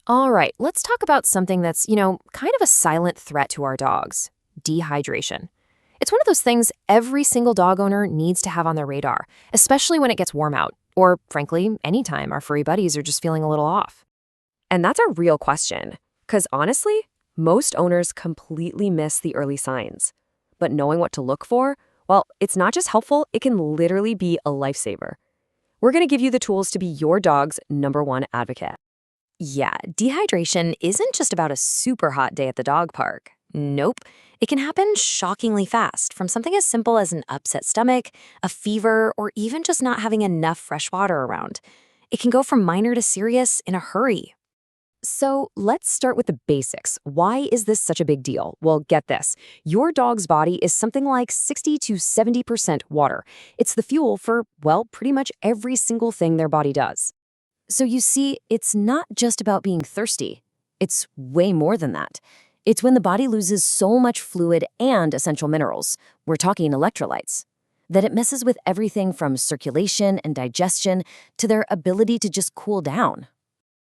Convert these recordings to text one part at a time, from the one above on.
All right, let's talk about something that's, kind of a silent threat to our dogs: dehydration. It's one of those things every single dog owner needs to have on their radar, especially when it gets warm out, or frankly, anytime our furry buddies are just feeling a little off. And that's a real question, because honestly, most owners completely miss the early signs. But knowing what to look for, well, it's not just helpful, it can literally be a lifesaver. We're going to give you the tools to be your dog's #1 advocate. Yeah, dehydration isn't just about a super hot day at the dog park. Nope. It can happen shockingly fast from something as simple as an upset stomach, a fever, or even just not having enough fresh water around. It can go from minor to serious in a hurry. So let's start with the basics. Why is this such a big deal? Well, get this. Your dog's body is something like 60 to 70% water. It's the fuel for, well, pretty much every single thing their body does. So you see, it's not just about being thirsty. It's way more than that. It's when the body loses so much fluid and essential minerals, we're talking electrolytes, that it messes with everything from circulation and digestion to their ability to just cool down.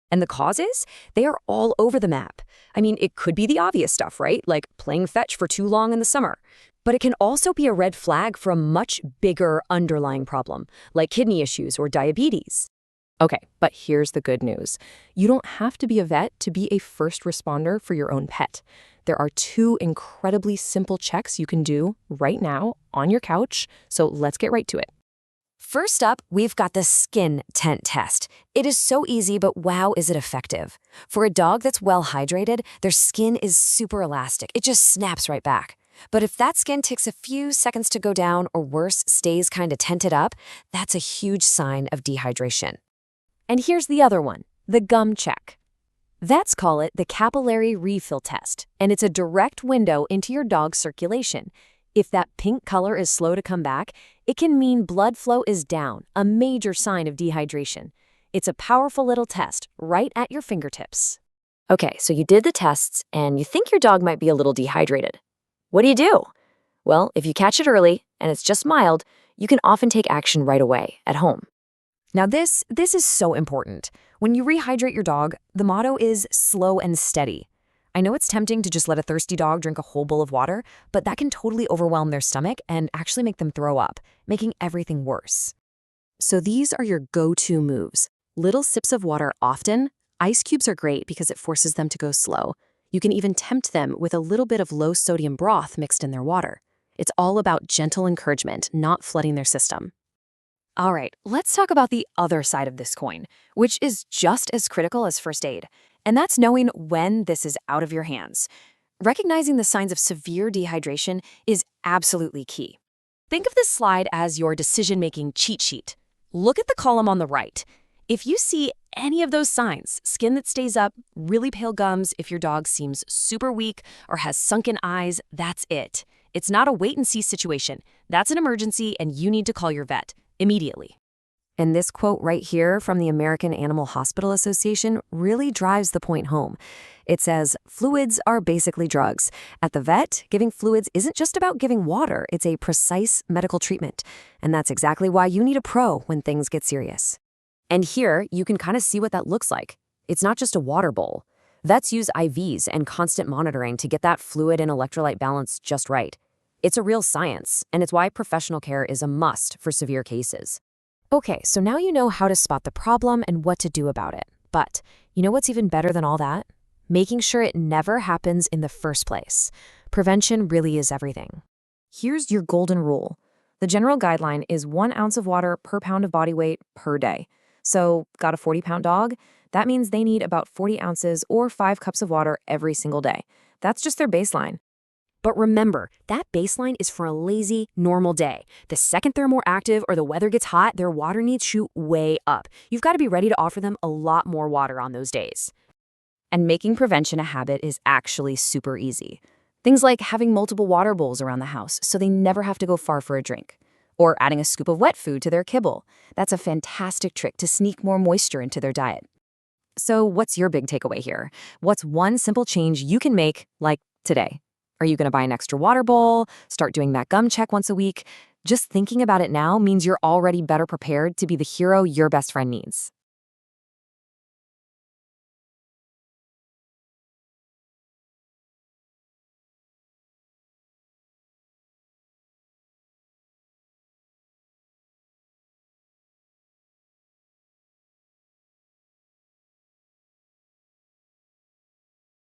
And the causes? They are all over the map. I mean, it could be the obvious stuff, right? Like playing fetch for too long in the summer. But it can also be a red flag for a much bigger underlying problem, like kidney issues or diabetes. Okay, but here's the good news. You don't have to be a vet to be a first responder for your own pet. There are 2 incredibly simple checks you can do right now on your couch, so let's get right to it. First up, we've got the skin tent test. It is so easy, but wow, is it effective. For a dog that's well hydrated, their skin is super elastic. It just snaps right back. But if that skin takes a few seconds to go down, or worse, stays kind of tented up, that's a huge sign of dehydration. And here's the other one, the gum check. Vets call it the capillary refill test, and it's a direct window into your dog's circulation. If that pink color is slow to come back, it can mean blood flow is down, a major sign of dehydration. It's a powerful little test right at your fingertips. Okay, so you did the tests, and you think your dog might be a little dehydrated. What do you do? Well, if you catch it early, and it's just mild, you can often take action right away at home. Now this is so important. When you rehydrate your dog, the motto is slow and steady. I know it's tempting to just let a thirsty dog drink a whole bowl of water, but that can totally overwhelm their stomach and actually make them throw up, making everything worse. So these are your go-to moves. Little sips of water often. Ice cubes are great because it forces them to go slow. You can even tempt them with a little bit of low-sodium broth mixed in their water. It's all about gentle encouragement, not flooding their system. All right, let's talk about the other side of this coin, which is just as critical as first aid, and that's knowing when this is out of your hands. Recognizing the signs of severe dehydration is absolutely key. Think of this slide as your decision-making cheat sheet. Look at the column on the right. If you see any of those signs, skin that stays up, really pale gums, if your dog seems super weak or has sunken eyes, that's it. It's not a wait-and-see situation. That's an emergency, and you need to call your vet immediately. And this quote right here from the American Animal Hospital Association really drives the point home. It says, "Fluids are basically drugs. At the vet, giving fluids isn't just about giving water, it's a precise medical treatment. And that's exactly why you need a pro when things get serious." And here, you can kind of see what that looks like. It's not just a water bowl. Vets use IVs and constant monitoring to get that fluid and electrolyte balance just right. It's a real science, and it's why professional care is a must for severe cases. Okay, so now you know how to spot the problem and what to do about it. But you know what's even better than all that? Making sure it never happens in the first place. Prevention really is everything. Here's your golden rule. The general guideline is 1 ounce of water per pound of body weight per day. So, got a 40-pound dog? That means they need about 40 ounces or 5 cups of water every single day. That's just their baseline. But remember, that baseline is for a lazy, normal day. The second they're more active or the weather gets hot, their water needs shoot way up. You've got to be ready to offer them a lot more water on those days. And making prevention a habit is actually super easy. Things like having multiple water bowls around the house so they never have to go far for a drink. Or adding a scoop of wet food to their kibble. That's a fantastic trick to sneak more moisture into their diet. So what's your big takeaway here? What's one simple change you can make, like today? Are you going to buy an extra water bowl? Start doing that gum check once a week? Just thinking about it now means you're already better prepared to be the hero your best friend needs.